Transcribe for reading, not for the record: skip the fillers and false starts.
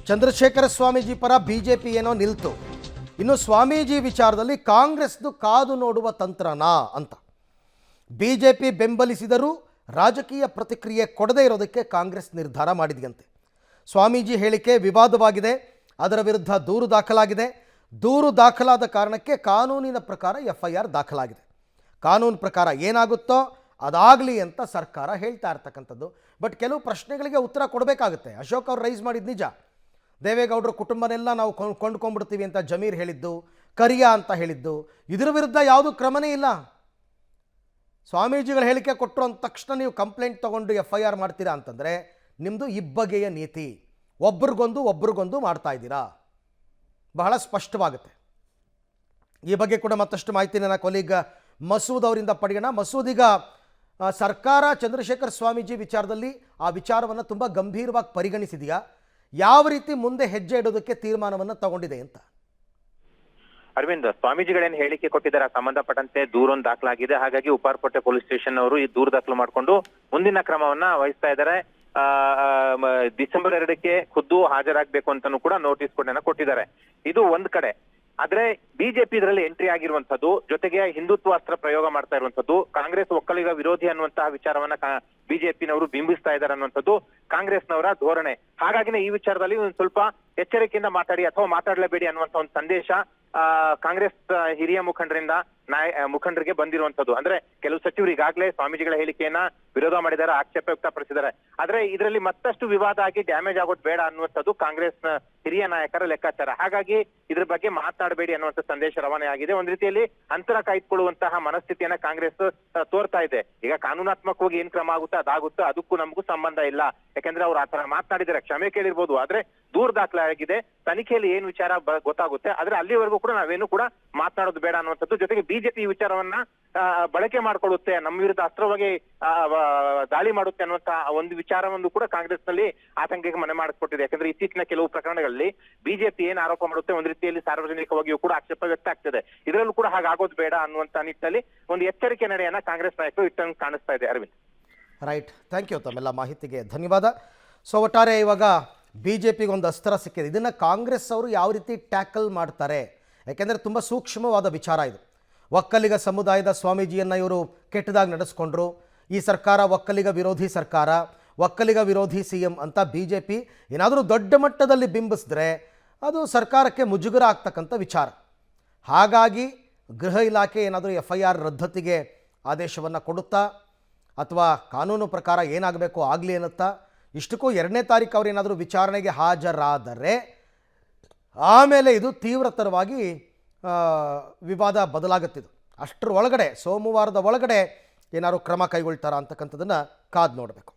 ಚಂದ್ರಶೇಖರ ಸ್ವಾಮೀಜಿ ಪರ ಬಿಜೆಪಿ ಏನೋ ನಿಲ್ತು. ಇನ್ನು ಸ್ವಾಮೀಜಿ ವಿಚಾರದಲ್ಲಿ ಕಾಂಗ್ರೆಸ್ದು ಕಾದು ನೋಡುವ ತಂತ್ರನಾ ಅಂತ ಬಿಜೆಪಿ ಬೆಂಬಲಿಸಿದರೂ ರಾಜಕೀಯ ಪ್ರತಿಕ್ರಿಯೆ ಕೊಡದೇ ಇರೋದಕ್ಕೆ ಕಾಂಗ್ರೆಸ್ ನಿರ್ಧಾರ ಮಾಡಿದೆಯಂತೆ. ಸ್ವಾಮೀಜಿ ಹೇಳಿಕೆ ವಿವಾದವಾಗಿದೆ, ಅದರ ವಿರುದ್ಧ ದೂರು ದಾಖಲಾಗಿದೆ. ದೂರು ದಾಖಲಾದ ಕಾರಣಕ್ಕೆ ಕಾನೂನಿನ ಪ್ರಕಾರ FIR ದಾಖಲಾಗಿದೆ. ಕಾನೂನು ಪ್ರಕಾರ ಏನಾಗುತ್ತೋ ಅದಾಗಲಿ ಅಂತ ಸರ್ಕಾರ ಹೇಳ್ತಾ ಇರ್ತಕ್ಕಂಥದ್ದು. ಬಟ್ ಕೆಲವು ಪ್ರಶ್ನೆಗಳಿಗೆ ಉತ್ತರ ಕೊಡಬೇಕಾಗುತ್ತೆ. ಅಶೋಕ್ ಅವ್ರು ರೈಸ್ ಮಾಡಿದ್ದು ನಿಜ. ದೇವೇಗೌಡರ ಕುಟುಂಬನೆಲ್ಲ ನಾವು ಕೊಂಡ್ಕೊಂಡ್ಬಿಡ್ತೀವಿ ಅಂತ ಜಮೀರ್ ಹೇಳಿದ್ದು, ಕರಿಯಾ ಅಂತ ಹೇಳಿದ್ದು, ಇದರ ವಿರುದ್ಧ ಯಾವುದೂ ಕ್ರಮನೇ ಇಲ್ಲ. ಸ್ವಾಮೀಜಿಗಳ ಹೇಳಿಕೆ ಕೊಟ್ಟರು ಅಂದ ತಕ್ಷಣ ನೀವು ಕಂಪ್ಲೇಂಟ್ ತೊಗೊಂಡು FIR ಮಾಡ್ತೀರಾ ಅಂತಂದರೆ ನಿಮ್ಮದು ಇಬ್ಬಗೆಯ ನೀತಿ. ಒಬ್ರಿಗೊಂದು ಮಾಡ್ತಾ ಇದ್ದೀರಾ, ಬಹಳ ಸ್ಪಷ್ಟವಾಗುತ್ತೆ. ಈ ಬಗ್ಗೆ ಕೂಡ ಮತ್ತಷ್ಟು ಮಾಹಿತಿ ನನ್ನ ಕೊಲೀಗ್ ಮಸೂದ್ ಅವರಿಂದ ಪಡೆಯೋಣ. ಮಸೂದ್, ಈಗ ಸರ್ಕಾರ ಚಂದ್ರಶೇಖರ್ ಸ್ವಾಮೀಜಿ ವಿಚಾರದಲ್ಲಿ ಆ ವಿಚಾರವನ್ನು ತುಂಬ ಗಂಭೀರವಾಗಿ ಪರಿಗಣಿಸಿದೆಯಾ? ಯಾವ ರೀತಿ ಮುಂದೆ ಹೆಜ್ಜೆ ಇಡೋದಕ್ಕೆ ತೀರ್ಮಾನವನ್ನು ತಗೊಂಡಿದೆ ಅಂತ? ಅರವಿಂದ್, ಸ್ವಾಮೀಜಿಗಳೇನು ಹೇಳಿಕೆ ಕೊಟ್ಟಿದ್ದಾರೆ ಸಂಬಂಧಪಟ್ಟಂತೆ ದೂರೊಂದು ದಾಖಲಾಗಿದೆ. ಹಾಗಾಗಿ ಉಪ್ಪಾರಪೇಟೆ ಪೊಲೀಸ್ ಸ್ಟೇಷನ್ ಅವರು ಈ ದೂರು ದಾಖಲು ಮಾಡಿಕೊಂಡು ಮುಂದಿನ ಕ್ರಮವನ್ನ ವಹಿಸ್ತಾ ಇದ್ದಾರೆ. ಡಿಸೆಂಬರ್ 2ಕ್ಕೆ ಖುದ್ದು ಹಾಜರಾಗಬೇಕು ಅಂತಾನೂ ಕೂಡ ನೋಟಿಸ್ ಕೊಟ್ಟಿದ್ದಾರೆ. ಇದು ಒಂದ್ ಕಡೆ. ಆದ್ರೆ ಬಿಜೆಪಿ ಇದರಲ್ಲಿ ಎಂಟ್ರಿ ಆಗಿರುವಂತದ್ದು, ಜೊತೆಗೆ ಹಿಂದುತ್ವ ಅಸ್ತ್ರ ಪ್ರಯೋಗ ಮಾಡ್ತಾ ಇರುವಂತದ್ದು, ಕಾಂಗ್ರೆಸ್ ಒಕ್ಕಲಿಗ ವಿರೋಧಿ ಅನ್ನುವಂತಹ ವಿಚಾರವನ್ನ ಬಿಜೆಪಿನವರು ಬಿಂಬಿಸ್ತಾ ಇದ್ದಾರೆ ಅನ್ನುವಂಥದ್ದು ಕಾಂಗ್ರೆಸ್ನವರ ಧೋರಣೆ. ಹಾಗಾಗಿನೇ ಈ ವಿಚಾರದಲ್ಲಿ ಒಂದು ಸ್ವಲ್ಪ ಎಚ್ಚರಿಕೆಯಿಂದ ಮಾತಾಡಿ ಅಥವಾ ಮಾತಾಡಲೇಬೇಡಿ ಅನ್ನುವಂತ ಒಂದು ಸಂದೇಶ ಕಾಂಗ್ರೆಸ್ ಹಿರಿಯ ಮುಖಂಡರಿಗೆ ಬಂದಿರುವಂತದ್ದು. ಅಂದ್ರೆ ಕೆಲವು ಸಚಿವರು ಈಗಾಗಲೇ ಸ್ವಾಮೀಜಿಗಳ ಹೇಳಿಕೆಯನ್ನ ವಿರೋಧ ಮಾಡಿದ್ದಾರೆ, ಆಕ್ಷೇಪ ವ್ಯಕ್ತಪಡಿಸಿದ್ದಾರೆ. ಆದ್ರೆ ಇದರಲ್ಲಿ ಮತ್ತಷ್ಟು ವಿವಾದ ಆಗಿ ಡ್ಯಾಮೇಜ್ ಆಗೋದು ಬೇಡ ಅನ್ನುವಂಥದ್ದು ಕಾಂಗ್ರೆಸ್ ಹಿರಿಯ ನಾಯಕರ ಲೆಕ್ಕಾಚಾರ. ಹಾಗಾಗಿ ಇದ್ರ ಬಗ್ಗೆ ಮಾತನಾಡಬೇಡಿ ಅನ್ನುವಂಥ ಸಂದೇಶ ರವಾನೆ ಆಗಿದೆ. ಒಂದ್ ರೀತಿಯಲ್ಲಿ ಅಂತರ ಕಾಯ್ದುಕೊಳ್ಳುವಂತಹ ಮನಸ್ಥಿತಿಯನ್ನ ಕಾಂಗ್ರೆಸ್ ತೋರ್ತಾ ಇದೆ. ಈಗ ಕಾನೂನಾತ್ಮಕವಾಗಿ ಏನ್ ಕ್ರಮ ಆಗುತ್ತೆ ಅದಾಗುತ್ತೆ, ಅದಕ್ಕೂ ನಮಗೂ ಸಂಬಂಧ ಇಲ್ಲ. ಯಾಕಂದ್ರೆ ಅವ್ರು ಆತರ ಮಾತನಾಡಿದರೆ ಕ್ಷಮೆ ಕೇಳಿರ್ಬೋದು, ಆದ್ರೆ ದೂರು ದಾಖಲಾಗಿದೆ, ತನಿಖೆಯಲ್ಲಿ ಏನ್ ವಿಚಾರ ಗೊತ್ತಾಗುತ್ತೆ. ಆದ್ರೆ ಅಲ್ಲಿವರೆಗೂ ಕೂಡ ನಾವೇನು ಕೂಡ ಮಾತನಾಡೋದು ಬೇಡ ಅನ್ನುವಂಥದ್ದು. ಜೊತೆಗೆ ಬಿಜೆಪಿ ಈ ವಿಚಾರವನ್ನ ಬಳಕೆ ಮಾಡ್ಕೊಳ್ಳುತ್ತೆ, ನಮ್ಮ ವಿರುದ್ಧ ಅಸ್ತ್ರವಾಗಿ ದಾಳಿ ಮಾಡುತ್ತೆ ಅನ್ನುವಂತ ಒಂದು ವಿಚಾರವನ್ನು ಕೂಡ ಕಾಂಗ್ರೆಸ್ ನಲ್ಲಿ ಆತಂಕಕ್ಕೆ ಮನೆ ಮಾಡಿಸ್ಕೊಟ್ಟಿದೆ. ಯಾಕಂದ್ರೆ ಇತ್ತೀಚಿನ ಕೆಲವು ಪ್ರಕರಣಗಳಲ್ಲಿ ಬಿಜೆಪಿ ಏನ್ ಆರೋಪ ಮಾಡುತ್ತೆ, ಒಂದ್ ರೀತಿಯಲ್ಲಿ ಸಾರ್ವಜನಿಕವಾಗಿಯೂ ಕೂಡ ಆಕ್ಷೇಪ ವ್ಯಕ್ತ ಆಗ್ತಿದೆ. ಇದರಲ್ಲೂ ಕೂಡ ಹಾಗಾಗೋದು ಬೇಡ ಅನ್ನುವಂತ ನಿಟ್ಟಿನಲ್ಲಿ ಒಂದು ಎಚ್ಚರಿಕೆ ನಡೆಯನ್ನ ಕಾಂಗ್ರೆಸ್ ನಾಯಕರು ಇಟ್ಟಂಗೆ ಕಾಣಿಸ್ತಾ ಇದೆ. Arvind, right, thank you. ತಮ್ಮೆಲ್ಲ ಮಾಹಿತಿಗೆ ಧನ್ಯವಾದ. ಸೊ ಒಟ್ಟಾರೆ ಇವಾಗ ಬಿಜೆಪಿಗೆ ಒಂದು ಅಸ್ತ್ರ ಸಿಕ್ಕಿದೆ. ಇದನ್ನು ಕಾಂಗ್ರೆಸ್ ಅವರು ಯಾವ ರೀತಿ ಟ್ಯಾಕಲ್ ಮಾಡ್ತಾರೆ? ಯಾಕೆಂದರೆ ತುಂಬ ಸೂಕ್ಷ್ಮವಾದ ವಿಚಾರ ಇದು. ಒಕ್ಕಲಿಗ ಸಮುದಾಯದ ಸ್ವಾಮೀಜಿಯನ್ನು ಇವರು ಕೆಟ್ಟದಾಗಿ ನಡೆಸ್ಕೊಂಡ್ರು, ಈ ಸರ್ಕಾರ ಒಕ್ಕಲಿಗ ವಿರೋಧಿ ಸರ್ಕಾರ, ಒಕ್ಕಲಿಗ ವಿರೋಧಿ CM ಅಂತ BJP ಏನಾದರೂ ದೊಡ್ಡ ಮಟ್ಟದಲ್ಲಿ ಬಿಂಬಿಸಿದ್ರೆ ಅದು ಸರ್ಕಾರಕ್ಕೆ ಮುಜುಗರ ಆಗ್ತಕ್ಕಂಥ ವಿಚಾರ. ಹಾಗಾಗಿ ಗೃಹ ಇಲಾಖೆ ಏನಾದರೂ FIR ರದ್ದತಿಗೆ ಆದೇಶವನ್ನು ಕೊಡುತ್ತಾ ಅಥವಾ ಕಾನೂನು ಪ್ರಕಾರ ಏನಾಗಬೇಕು ಆಗಲಿ ಅನ್ನುತ್ತಾ? ಇಷ್ಟಕ್ಕೂ 2ನೇ ತಾರೀಕು ಅವ್ರು ಏನಾದರೂ ವಿಚಾರಣೆಗೆ ಹಾಜರಾದರೆ ಆಮೇಲೆ ಇದು ತೀವ್ರತರವಾಗಿ ವಿವಾದ ಬದಲಾಗುತ್ತಿದ್ದು. ಅಷ್ಟರ ಒಳಗಡೆ ಸೋಮವಾರದ ಒಳಗಡೆ ಏನಾದ್ರು ಕ್ರಮ ಕೈಗೊಳ್ತಾರಾ ಅಂತಕ್ಕಂಥದ್ದನ್ನು ಕಾದು ನೋಡಬೇಕು.